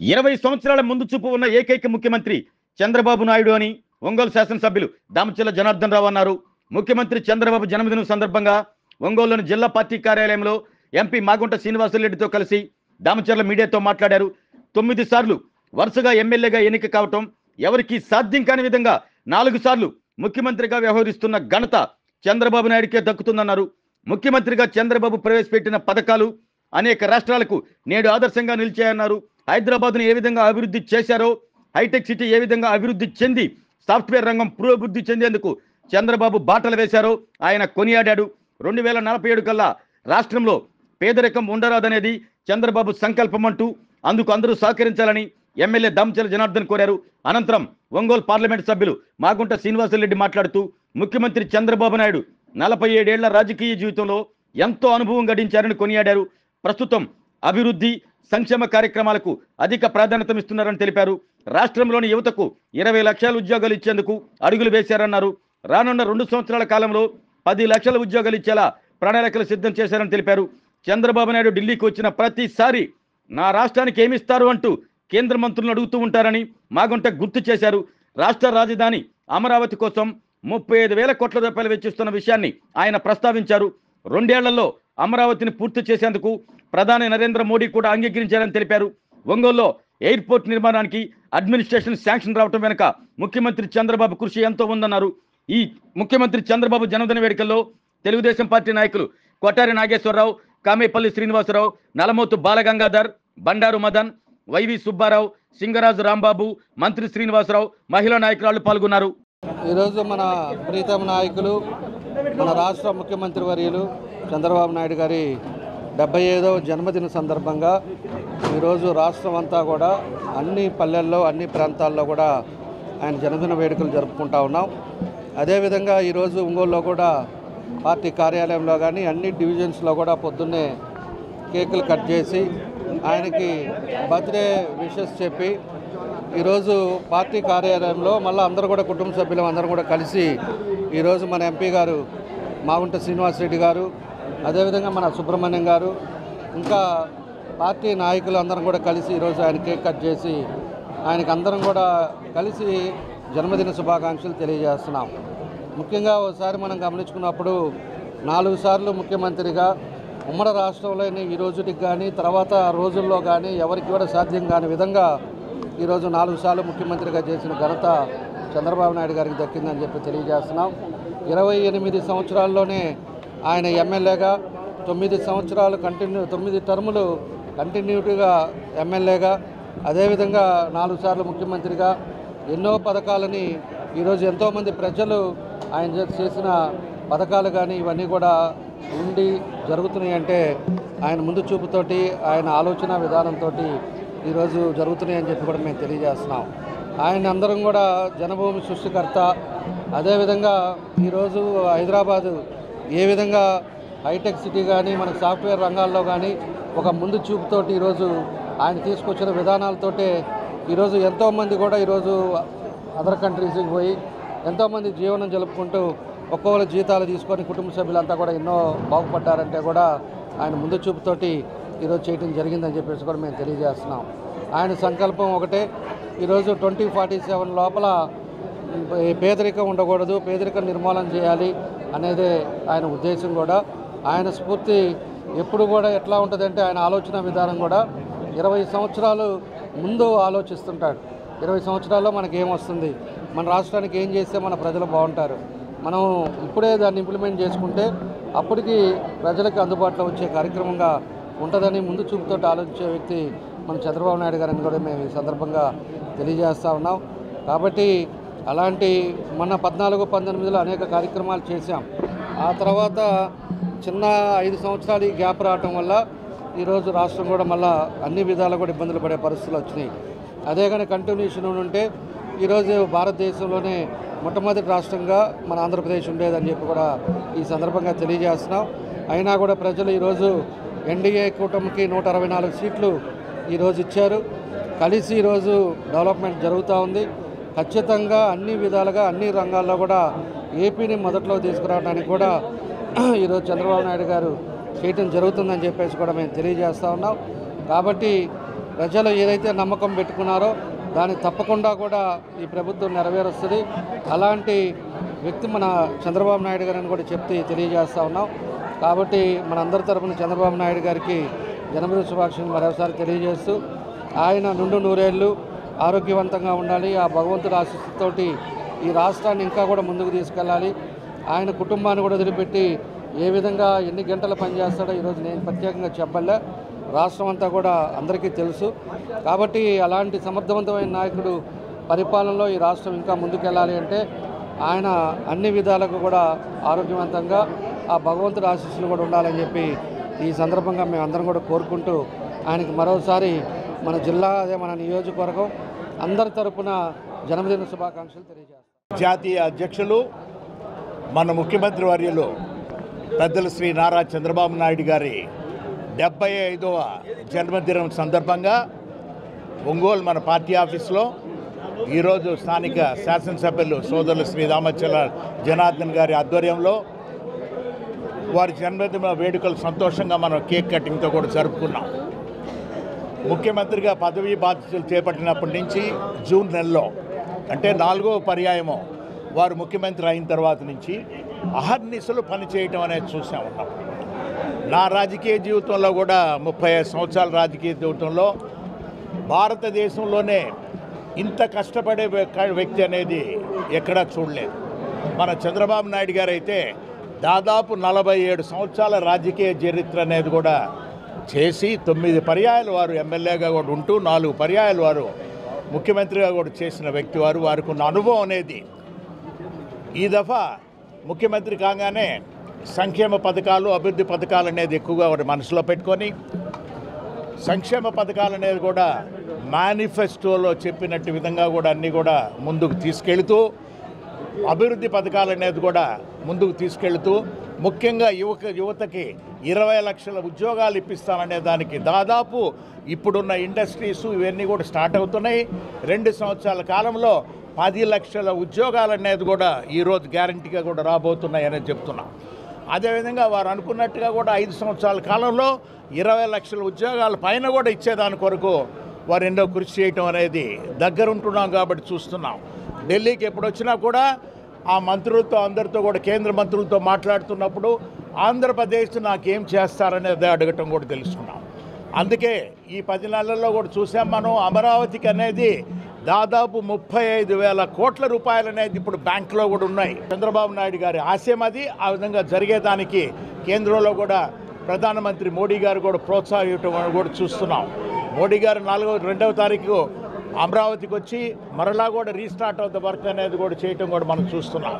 20 సంవత్సరాల ముందు చూపు ఉన్న ఏకైక ముఖ్యమంత్రి చంద్రబాబు నాయుడు అని ఒంగోలు శాసనసభ్యులు దామచర్ల జనార్దన్ రావు అన్నారు. ముఖ్యమంత్రి చంద్రబాబు జన్మదినం సందర్భంగా ఒంగోలులోని జిల్లా పార్టీ కార్యాలయంలో ఎంపీ మాగుంట శ్రీనివాసరెడ్డితో కలిసి దామచర్ల మీడియాతో మాట్లాడారు. 9 సార్లు వరుసగా ఎమ్మెల్యేగా ఎన్నిక కావటం ఎవరికీ సాధ్యం కాని విధంగా 4 సార్లు ముఖ్యమంత్రిగా వ్యవహరిస్తున్న ఘనత చంద్రబాబు నాయుడికే దక్కుతుందన్నారు. ముఖ్యమంత్రిగా చంద్రబాబు ప్రవేశపెట్టిన పథకాలు అనేక రాష్ట్రాలకు నేడు ఆదర్శంగా నిలిచాయన్నారు. హైదరాబాద్ను ఏ విధంగా అభివృద్ధి చేశారో, హైటెక్ సిటీ ఏ విధంగా అభివృద్ధి చెంది సాఫ్ట్వేర్ రంగం పురోభివృద్ధి చెందేందుకు చంద్రబాబు బాటలు వేశారో ఆయన కొనియాడాడు. 2047 కల్లా రాష్ట్రంలో పేదరికం ఉండరాదనేది చంద్రబాబు సంకల్పం అంటూ అందుకు అందరూ సహకరించాలని ఎమ్మెల్యే దామచర్ల జనార్దన్ కోరారు. అనంతరం ఒంగోలు పార్లమెంట్ సభ్యులు మాగుంట శ్రీనివాసరెడ్డి మాట్లాడుతూ ముఖ్యమంత్రి చంద్రబాబు నాయుడు 47 ఏళ్ల రాజకీయ జీవితంలో ఎంతో అనుభవం గడించారని కొనియాడారు. ప్రస్తుతం అభివృద్ధి సంక్షేమ కార్యక్రమాలకు అధిక ప్రాధాన్యతమిస్తున్నారని తెలిపారు. రాష్ట్రంలోని యువతకు 20 లక్షల ఉద్యోగాలు ఇచ్చేందుకు అడుగులు వేశారన్నారు. రానున్న 2 సంవత్సరాల కాలంలో 10 లక్షల ఉద్యోగాలు ఇచ్చేలా ప్రణాళికలు సిద్ధం చేశారని తెలిపారు. చంద్రబాబు నాయుడు ఢిల్లీకి వచ్చిన ప్రతిసారి నా రాష్ట్రానికి ఏమిస్తారు అంటూ కేంద్ర మంత్రులను అడుగుతూ ఉంటారని మాగుంట గుర్తు చేశారు. రాష్ట్ర రాజధాని అమరావతి కోసం 35,000 కోట్ల రూపాయలు వెచ్చిస్తున్న విషయాన్ని ఆయన ప్రస్తావించారు. 2 ఏళ్లలో అమరావతిని పూర్తి చేసేందుకు ప్రధాని నరేంద్ర మోడీ కూడా అంగీకరించారని తెలిపారు. ఒంగోలులో ఎయిర్పోర్ట్ నిర్మాణానికి అడ్మినిస్ట్రేషన్ శాంక్షన్ రావడం వెనుక ముఖ్యమంత్రి చంద్రబాబు కృషి ఎంతో ఉందన్నారు. ఈ ముఖ్యమంత్రి చంద్రబాబు జన్మదిన వేడుకల్లో తెలుగుదేశం పార్టీ నాయకులు కొట్టారి నాగేశ్వరరావు, కామేపల్లి శ్రీనివాసరావు, నలమోతు బాలగంగాధర్, బండారు మదన్, వైవి సుబ్బారావు, సింగరాజు రాంబాబు, మంత్రి శ్రీనివాసరావు, మహిళా నాయకురాలు పాల్గొన్నారు. ఈరోజు మన ప్రీతమ నాయకులు మన రాష్ట్ర ముఖ్యమంత్రి వర్యులు చంద్రబాబు నాయుడు గారి 75వ జన్మదిన సందర్భంగా ఈరోజు రాష్ట్రం అంతా కూడా అన్ని పల్లెల్లో అన్ని ప్రాంతాల్లో కూడా ఆయన జన్మదిన వేడుకలు జరుపుకుంటా ఉన్నాం. అదేవిధంగా ఈరోజు ఒంగోలులో కూడా పార్టీ కార్యాలయంలో కానీ అన్ని డివిజన్స్లో కూడా పొద్దున్నే కేకులు కట్ చేసి ఆయనకి బర్త్డే విషెస్ చెప్పి ఈరోజు పార్టీ కార్యాలయంలో మళ్ళీ అందరూ కూడా కుటుంబ సభ్యులు అందరూ కూడా కలిసి ఈరోజు మన ఎంపీ గారు మాగుంట శ్రీనివాసరెడ్డి గారు, అదేవిధంగా మన సుబ్రహ్మణ్యం గారు, ఇంకా పార్టీ నాయకులు అందరం కూడా కలిసి ఈరోజు ఆయన కేక్ కట్ చేసి ఆయనకి అందరం కూడా కలిసి జన్మదిన శుభాకాంక్షలు తెలియజేస్తున్నాం. ముఖ్యంగా ఒకసారి మనం గమనించుకున్నప్పుడు 4 సార్లు ముఖ్యమంత్రిగా ఉమ్మడి రాష్ట్రంలోని ఈ రోజుకి కానీ తర్వాత రోజుల్లో కానీ ఎవరికి కూడా సాధ్యం కాని విధంగా ఈరోజు 4 సార్లు ముఖ్యమంత్రిగా చేసిన ఘనత చంద్రబాబు నాయుడు గారికి దక్కిందని చెప్పి తెలియజేస్తున్నాం. 28 సంవత్సరాల్లోనే ఆయన ఎమ్మెల్యేగా 9 సంవత్సరాలు 9 టర్ములు కంటిన్యూటీగా ఎమ్మెల్యేగా, అదేవిధంగా 4 సార్లు ముఖ్యమంత్రిగా ఎన్నో పథకాలని ఈరోజు ఎంతోమంది ప్రజలు ఆయన చేసిన పథకాలు కానీ ఇవన్నీ కూడా ఉండి జరుగుతున్నాయి అంటే ఆయన ముందు చూపుతోటి ఆయన ఆలోచన విధానంతో ఈరోజు జరుగుతున్నాయని చెప్పి కూడా మేము తెలియజేస్తున్నాం. ఆయన అందరం కూడా జనభూమి సృష్టికర్త. అదేవిధంగా ఈరోజు హైదరాబాదు ఏ విధంగా హైటెక్ సిటీ కానీ మన సాఫ్ట్వేర్ రంగాల్లో కానీ ఒక ముందు చూపుతోటి ఈరోజు ఆయన తీసుకొచ్చిన విధానాలతోటే ఈరోజు ఎంతోమంది కూడా ఈరోజు అదర్ కంట్రీస్కి పోయి ఎంతోమంది జీవనం జరుపుకుంటూ ఒక్కొక్కరు జీతాలు తీసుకొని కుటుంబ సభ్యులంతా కూడా ఎన్నో బాగుపడ్డారంటే కూడా ఆయన ముందు చూపుతోటి ఈరోజు చేయడం జరిగిందని చెప్పేసి కూడా మేము తెలియజేస్తున్నాం. ఆయన సంకల్పం ఒకటే, ఈరోజు 2047 లోపల పేదరికం ఉండకూడదు, పేదరికం నిర్మూలన చేయాలి అనేదే ఆయన ఉద్దేశం కూడా. ఆయన స్ఫూర్తి ఎప్పుడు కూడా ఎట్లా ఉంటుందంటే ఆయన ఆలోచన విధానం కూడా 20 సంవత్సరాలు ముందు ఆలోచిస్తుంటాడు. 20 సంవత్సరాల్లో మనకి ఏమొస్తుంది, మన రాష్ట్రానికి ఏం చేస్తే మన ప్రజలు బాగుంటారు, మనం ఇప్పుడే దాన్ని ఇంప్లిమెంట్ చేసుకుంటే అప్పటికి ప్రజలకు అందుబాటులో వచ్చే కార్యక్రమంగా ఉంటుందని ముందు చూపుతో ఆలోచించే వ్యక్తి మన చంద్రబాబు నాయుడు గారిని కూడా మేము ఈ సందర్భంగా తెలియజేస్తూ ఉన్నాం. కాబట్టి అలాంటి మొన్న 14-18లో అనేక కార్యక్రమాలు చేశాం. ఆ తర్వాత చిన్న 5 సంవత్సరాలు ఈ గ్యాప్ రావటం వల్ల ఈరోజు రాష్ట్రం కూడా మళ్ళీ అన్ని విధాలు కూడా ఇబ్బందులు పడే పరిస్థితులు వచ్చినాయి. అదే కానీ కంటిన్యూషన్ ఉంటే ఈరోజు భారతదేశంలోనే మొట్టమొదటి రాష్ట్రంగా మన ఆంధ్రప్రదేశ్ ఉండేదని చెప్పి కూడా ఈ సందర్భంగా తెలియజేస్తున్నాం. అయినా కూడా ప్రజలు ఈరోజు ఎన్డీఏ కూటమికి 164 సీట్లు ఈరోజు ఇచ్చారు. కలిసి ఈరోజు డెవలప్మెంట్ జరుగుతూ ఉంది. ఖచ్చితంగా అన్ని విధాలుగా అన్ని రంగాల్లో కూడా ఏపీని మొదట్లో తీసుకురావడానికి కూడా ఈరోజు చంద్రబాబు నాయుడు గారు చేయటం జరుగుతుందని చెప్పేసి కూడా మేము తెలియజేస్తూ ఉన్నాం. కాబట్టి ప్రజలు ఏదైతే నమ్మకం పెట్టుకున్నారో దాన్ని తప్పకుండా కూడా ఈ ప్రభుత్వం నెరవేరుస్తుంది. అలాంటి వ్యక్తి మన చంద్రబాబు నాయుడు గారిని కూడా తెలియజేస్తూ ఉన్నాం. కాబట్టి మనందరి తరపున చంద్రబాబు నాయుడు గారికి జన్మదిన శుభాకాంక్షలు మరోసారి తెలియజేస్తూ ఆయన నుండు నూరేళ్ళు ఆరోగ్యవంతంగా ఉండాలి. ఆ భగవంతుడి ఆశీస్సుతోటి ఈ రాష్ట్రాన్ని ఇంకా కూడా ముందుకు తీసుకెళ్ళాలి. ఆయన కుటుంబాన్ని కూడా వదిలిపెట్టి ఏ విధంగా ఎన్ని గంటలు పనిచేస్తాడో ఈరోజు నేను ప్రత్యేకంగా చెప్పలే, రాష్ట్రం అంతా కూడా అందరికీ తెలుసు. కాబట్టి అలాంటి సమర్థవంతమైన నాయకుడు పరిపాలనలో ఈ రాష్ట్రం ఇంకా ముందుకెళ్ళాలి అంటే ఆయన అన్ని విధాలకు కూడా ఆరోగ్యవంతంగా ఆ భగవంతుడి ఆశీస్సులు కూడా ఉండాలని చెప్పి ఈ సందర్భంగా మేము అందరం కూడా కోరుకుంటూ ఆయనకి మరోసారి మన జిల్లా అదే మన నియోజకవర్గం అందరి తరపున జన్మదిన శుభాకాంక్షలు తెలియజేస్తాం. జాతీయ అధ్యక్షులు మన ముఖ్యమంత్రి వర్యులు పెద్దలు శ్రీ నారా చంద్రబాబు నాయుడు గారి 75వ జన్మదినం సందర్భంగా ఒంగోలు మన పార్టీ ఆఫీస్లో ఈరోజు స్థానిక శాసనసభ్యులు సోదరులు శ్రీ దామచల జనార్దన్ గారి ఆధ్వర్యంలో వారి జన్మదిన వేడుకలు సంతోషంగా మనం కేక్ కటింగ్తో కూడా జరుపుకున్నాం. ముఖ్యమంత్రిగా పదవీ బాధ్యతలు చేపట్టినప్పటి నుంచి జూన్ నెలలో అంటే 4వ పర్యాయము వారు ముఖ్యమంత్రి అయిన తర్వాత నుంచి అహర్నిశలు పనిచేయటం అనేది చూసా ఉన్నాం. నా రాజకీయ జీవితంలో కూడా 35 సంవత్సరాల రాజకీయ జీవితంలో భారతదేశంలోనే ఇంత కష్టపడే వ్యక్తి అనేది ఎక్కడా చూడలేదు. మన చంద్రబాబు నాయుడు గారు అయితే దాదాపు 47 సంవత్సరాల రాజకీయ చరిత్ర అనేది కూడా చేసి 9 పర్యాయాలు వారు ఎమ్మెల్యేగా కూడా ఉంటూ 4 పర్యాయాలు వారు ముఖ్యమంత్రిగా కూడా చేసిన వ్యక్తి వారికి ఉన్న అనుభవం అనేది ఈ దఫా ముఖ్యమంత్రి కాగానే సంక్షేమ పథకాలు అభివృద్ధి పథకాలు అనేది ఎక్కువగా వారి మనసులో పెట్టుకొని సంక్షేమ పథకాలు అనేది కూడా మేనిఫెస్టోలో చెప్పినట్టు విధంగా కూడా అన్నీ కూడా ముందుకు తీసుకెళ్తూ అభివృద్ధి పథకాలు అనేది కూడా ముందుకు తీసుకెళ్తూ ముఖ్యంగా యువతకి 20 లక్షల ఉద్యోగాలు ఇప్పిస్తాననే దానికి దాదాపు ఇప్పుడున్న ఇండస్ట్రీస్ ఇవన్నీ కూడా స్టార్ట్ అవుతున్నాయి. 2 సంవత్సరాల కాలంలో 10 లక్షల ఉద్యోగాలు అనేది కూడా ఈరోజు గ్యారంటీగా కూడా రాబోతున్నాయి అనేది చెప్తున్నాం. అదేవిధంగా వారు అనుకున్నట్టుగా కూడా 5 సంవత్సరాల కాలంలో 20 లక్షల ఉద్యోగాల పైన కూడా ఇచ్చేదాని కొరకు వారు ఎన్నో కృషి చేయటం అనేది దగ్గరుంటున్నాం కాబట్టి చూస్తున్నాం. ఢిల్లీకి ఎప్పుడు వచ్చినా కూడా ఆ మంత్రులతో అందరితో కూడా కేంద్ర మంత్రులతో మాట్లాడుతున్నప్పుడు ఆంధ్రప్రదేశ్ నాకేం చేస్తారనేది అడగటం కూడా తెలుసుకున్నాం. అందుకే ఈ 10 నెలల్లో కూడా చూసాం మనం అమరావతికి అనేది దాదాపు 35,000 కోట్ల రూపాయలు అనేది ఇప్పుడు బ్యాంకులో కూడా ఉన్నాయి. చంద్రబాబు నాయుడు గారి ఆశయం అది. ఆ విధంగా జరిగేదానికి కేంద్రంలో కూడా ప్రధానమంత్రి మోడీ గారు కూడా ప్రోత్సహించడం కూడా చూస్తున్నాం. మోడీ గారు 2వ తారీఖు అమరావతికి వచ్చి మరలా కూడా రీస్టార్ట్ ఆఫ్ ద వర్క్ అనేది కూడా చేయటం కూడా మనం చూస్తున్నాం.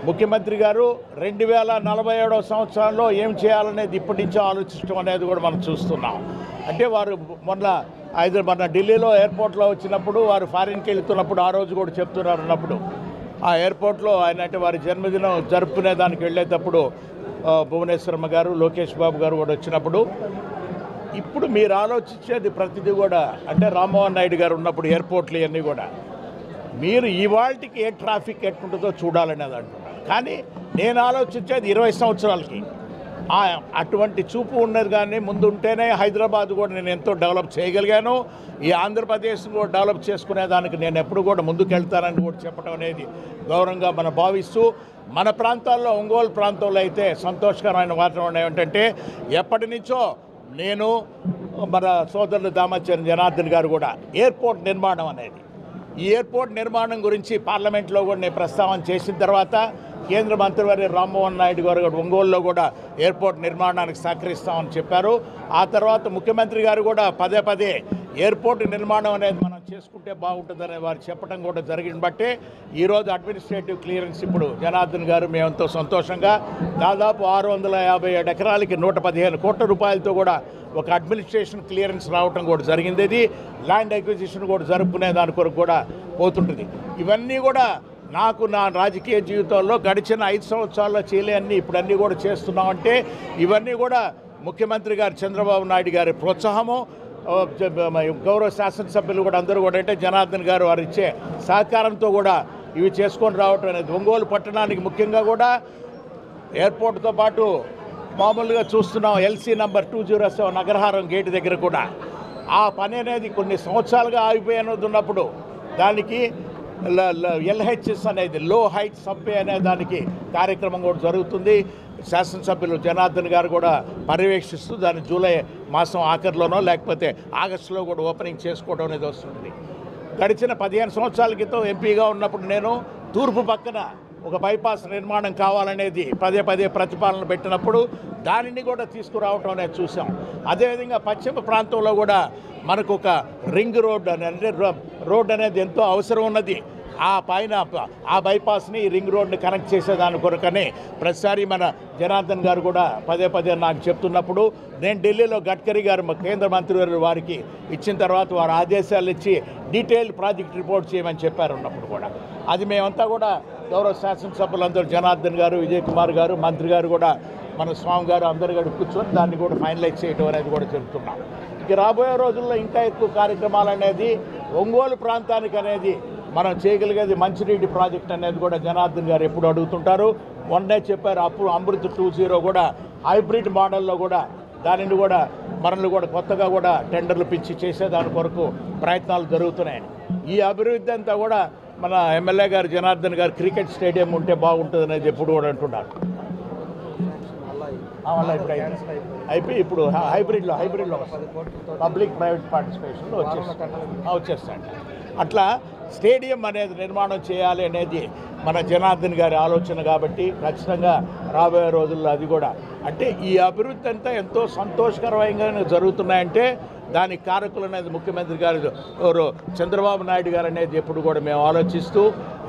ముఖ్యమంత్రి గారు 2047వ సంవత్సరంలో ఏం చేయాలనేది ఇప్పటి నుంచో ఆలోచించడం అనేది కూడా మనం చూస్తున్నాం. అంటే వారు మొన్న ఢిల్లీలో ఎయిర్పోర్ట్లో వచ్చినప్పుడు వారు ఫారిన్కి వెళ్తున్నప్పుడు ఆ రోజు కూడా చెప్తున్నారు అన్నప్పుడు ఆ ఎయిర్పోర్ట్లో ఆయన అంటే వారి జన్మదినం జరుపుకునే దానికి వెళ్ళేటప్పుడు భువనేశ్వరమ్మ గారు లోకేష్ బాబు గారు కూడా వచ్చినప్పుడు ఇప్పుడు మీరు ఆలోచించేది ప్రతిదీ కూడా అంటే రామ్మోహన్ నాయుడు గారు ఉన్నప్పుడు ఎయిర్పోర్ట్లు ఇవన్నీ కూడా మీరు ఇవాళకి ఏ ట్రాఫిక్ ఎట్టుంటుందో చూడాలనేది అంటున్నారు. కానీ నేను ఆలోచించేది 20 సంవత్సరాలకి అటువంటి చూపు ఉన్నది. కానీ ముందు ఉంటేనే హైదరాబాద్ కూడా నేను ఎంతో డెవలప్ చేయగలిగాను. ఈ ఆంధ్రప్రదేశ్ కూడా డెవలప్ చేసుకునేదానికి నేను ఎప్పుడు కూడా ముందుకు వెళ్తానని కూడా చెప్పడం అనేది గౌరవంగా మనం భావిస్తూ మన ప్రాంతాల్లో ఒంగోలు ప్రాంతంలో అయితే సంతోషకరమైన వాతావరణం ఏమిటంటే ఎప్పటి నుంచో నేను మన సోదరులు దామచల జనార్దన్ గారు కూడా ఎయిర్పోర్ట్ నిర్మాణం అనేది ఈ ఎయిర్పోర్ట్ నిర్మాణం గురించి పార్లమెంట్లో కూడా నేను ప్రస్తావన చేసిన తర్వాత కేంద్ర మంత్రివర్య రామ్మోహన్ నాయుడు గారు ఒంగోలులో కూడా ఎయిర్పోర్ట్ నిర్మాణానికి సహకరిస్తామని చెప్పారు. ఆ తర్వాత ముఖ్యమంత్రి గారు కూడా పదే ఎయిర్పోర్ట్ నిర్మాణం అనేది మనం చేసుకుంటే బాగుంటుందని వారు చెప్పడం కూడా జరిగిన బట్టే ఈరోజు అడ్మినిస్ట్రేటివ్ క్లియరెన్స్ ఇప్పుడు జనార్దన్ గారు మేమెంతో సంతోషంగా దాదాపు 657 ఎకరాలకి 115 కోట్ల రూపాయలతో కూడా ఒక అడ్మినిస్ట్రేషన్ క్లియరెన్స్ రావటం కూడా జరిగింది. ఇది ల్యాండ్ అక్విజిషన్ కూడా జరుపుకునే దాని కొరకు కూడా పోతుంటుంది. ఇవన్నీ కూడా నాకు నా రాజకీయ జీవితంలో గడిచిన 5 సంవత్సరాల్లో చేయలేని ఇప్పుడు అన్నీ కూడా చేస్తున్నామంటే ఇవన్నీ కూడా ముఖ్యమంత్రి గారు చంద్రబాబు నాయుడు గారి ప్రోత్సాహము, గౌరవ శాసనసభ్యులు కూడా అందరూ కూడా అంటే జనార్దన్ గారు వారు ఇచ్చే సహకారంతో కూడా ఇవి చేసుకొని రావటం అనేది ఒంగోలు పట్టణానికి ముఖ్యంగా కూడా ఎయిర్పోర్ట్తో పాటు మామూలుగా చూస్తున్నాం ఎల్సీ నంబర్ 207 నగరహారం గేటు దగ్గర కూడా ఆ పని అనేది కొన్ని సంవత్సరాలుగా ఆగిపోయినది ఉన్నప్పుడు దానికి LHS అనేది లో హైట్ సబ్వే అనే దానికి కార్యక్రమం కూడా జరుగుతుంది. శాసనసభ్యులు జనార్దన్ గారు కూడా పర్యవేక్షిస్తూ దాన్ని జూలై మాసం ఆఖరిలోనో లేకపోతే ఆగస్టులో కూడా ఓపెనింగ్ చేసుకోవడం అనేది వస్తుంది. గడిచిన 15 సంవత్సరాల క్రితం ఎంపీగా ఉన్నప్పుడు నేను తూర్పు పక్కన ఒక బైపాస్ నిర్మాణం కావాలనేది పదే ప్రతిపాదన పెట్టినప్పుడు దానిని కూడా తీసుకురావటం అనేది చూసాం. అదేవిధంగా పశ్చిమ ప్రాంతంలో కూడా మనకు ఒక రింగ్ రోడ్ అంటే రోడ్ అనేది ఎంతో అవసరం ఉన్నది. ఆ పైన ఆ బైపాస్ని రింగ్ రోడ్ని కనెక్ట్ చేసేదాని కొరకని ప్రతిసారి మన జనార్దన్ గారు కూడా పదే నాకు చెప్తున్నప్పుడు నేను ఢిల్లీలో గడ్కరీ గారు కేంద్ర మంత్రి వారికి ఇచ్చిన తర్వాత వారు ఆదేశాలు ఇచ్చి డీటెయిల్డ్ ప్రాజెక్ట్ రిపోర్ట్ చేయమని చెప్పారు. ఉన్నప్పుడు కూడా అది మేమంతా కూడా గౌరవ శాసనసభ్యులందరూ జనార్దన్ గారు, విజయ్ కుమార్ గారు, మంత్రి గారు కూడా మన స్వామి గారు అందరు కూడా కూర్చొని దాన్ని కూడా ఫైనలైజ్ చేయడం అనేది కూడా చెబుతున్నాం. ఇక రాబోయే రోజుల్లో ఇంకా ఎక్కువ కార్యక్రమాలు అనేది ఒంగోలు ప్రాంతానికి అనేది మనం చేయగలిగేది మంచినీటి ప్రాజెక్ట్ అనేది కూడా జనార్దన్ గారు ఎప్పుడు అడుగుతుంటారు. వన్నే చెప్పారు అప్పుడు అమృత్ 2.0 కూడా హైబ్రిడ్ మోడల్లో కూడా దానిని కూడా మనల్ని కూడా కొత్తగా కూడా టెండర్లు పిచ్చి చేసేదాని కొరకు ప్రయత్నాలు జరుగుతున్నాయి. ఈ అభివృద్ధి అంతా కూడా మన ఎమ్మెల్యే గారు జనార్దన్ గారు క్రికెట్ స్టేడియం ఉంటే బాగుంటుంది అనేది ఎప్పుడు కూడా అంటున్నారు. మళ్ళీ ఇప్పుడు అయిపోయి ఇప్పుడు హైబ్రిడ్లో పబ్లిక్ ప్రైవేట్ పార్టిసిపేషన్లో వచ్చేస్తాయండి. అట్లా స్టేడియం అనేది నిర్మాణం చేయాలి అనేది మన జనార్దన్ గారి ఆలోచన కాబట్టి ఖచ్చితంగా రాబోయే రోజుల్లో అది కూడా అంటే ఈ అభివృద్ధి అంతా ఎంతో సంతోషకరంగా జరుగుతున్నాయంటే దానికి కారకులు అనేది ముఖ్యమంత్రి గారు చంద్రబాబు నాయుడు గారు అనేది ఎప్పుడు కూడా మేము ఆలోచిస్తూ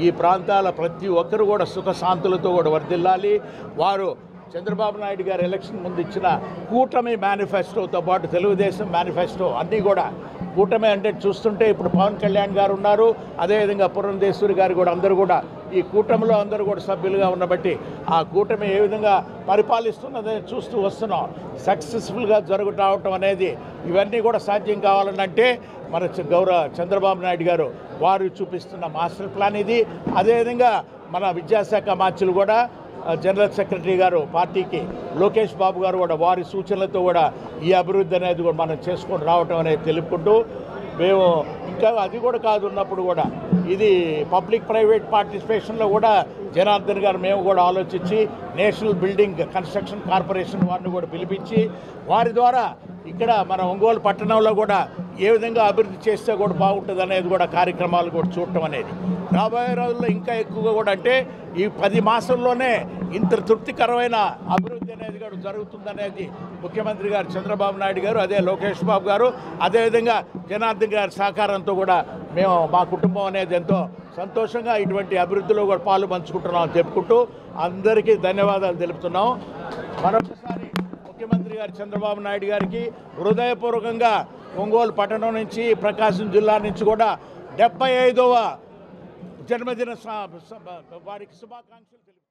ఈ ప్రాంతాల ప్రతి ఒక్కరు కూడా సుఖశాంతులతో కూడా వర్ధిల్లాలి. వారు చంద్రబాబు నాయుడు గారు ఎలక్షన్ ముందు ఇచ్చిన కూటమి మేనిఫెస్టోతో పాటు తెలుగుదేశం మేనిఫెస్టో అన్నీ కూడా కూటమి అంటే చూస్తుంటే ఇప్పుడు పవన్ కళ్యాణ్ గారు ఉన్నారు, అదేవిధంగా పురంధేశ్వరి గారు కూడా అందరూ కూడా ఈ కూటమిలో అందరూ కూడా సభ్యులుగా ఉన్నబట్టి ఆ కూటమి ఏ విధంగా పరిపాలిస్తున్నదని చూస్తూ వస్తున్నాం. సక్సెస్ఫుల్గా జరుగుతావటం అనేది ఇవన్నీ కూడా సాధ్యం కావాలనంటే మన గౌరవ చంద్రబాబు నాయుడు గారు వారు చూపిస్తున్న మాస్టర్ ప్లాన్ ఇది. అదేవిధంగా మన విద్యాశాఖ మార్చులు కూడా జనరల్ సెక్రటరీ గారు పార్టీకి లోకేష్ బాబు గారు కూడా వారి సూచనలతో కూడా ఈ అభివృద్ధి అనేది కూడా మనం చేసుకొని రావటం అనేది తెలుపుకుంటూ మేము ఇంకా అది కూడా కాదు ఉన్నప్పుడు కూడా ఇది పబ్లిక్ ప్రైవేట్ పార్టిసిపేషన్లో కూడా జనార్దన్ గారు మేము కూడా ఆలోచించి నేషనల్ బిల్డింగ్ కన్స్ట్రక్షన్ కార్పొరేషన్ వారిని కూడా పిలిపించి వారి ద్వారా ఇక్కడ మన ఒంగోలు పట్టణంలో కూడా ఏ విధంగా అభివృద్ధి చేస్తే కూడా బాగుంటుంది అనేది కూడా కార్యక్రమాలు కూడా చూడటం అనేది రాబోయే రోజుల్లో ఇంకా ఎక్కువగా కూడా అంటే ఈ 10 మాసంలోనే ఇంత తృప్తికరమైన అభివృద్ధి అనేది కూడా జరుగుతుందనేది ముఖ్యమంత్రి గారు చంద్రబాబు నాయుడు గారు, అదే లోకేష్ బాబు గారు, అదేవిధంగా జనార్దన్ గారి సహకారంతో కూడా మేము మా కుటుంబం అనేది ఎంతో సంతోషంగా ఇటువంటి అభివృద్ధిలో కూడా పాలు పంచుకుంటున్నాం చెప్పుకుంటూ అందరికీ ధన్యవాదాలు తెలుపుతున్నాం. మరొకసారి ముఖ్యమంత్రి గారు చంద్రబాబు నాయుడు గారికి హృదయపూర్వకంగా ఒంగోలు పట్టణం నుంచి ప్రకాశం జిల్లా నుంచి కూడా 75వ జన్మదిన వారికి శుభాకాంక్షలు తెలుపుతున్నాం.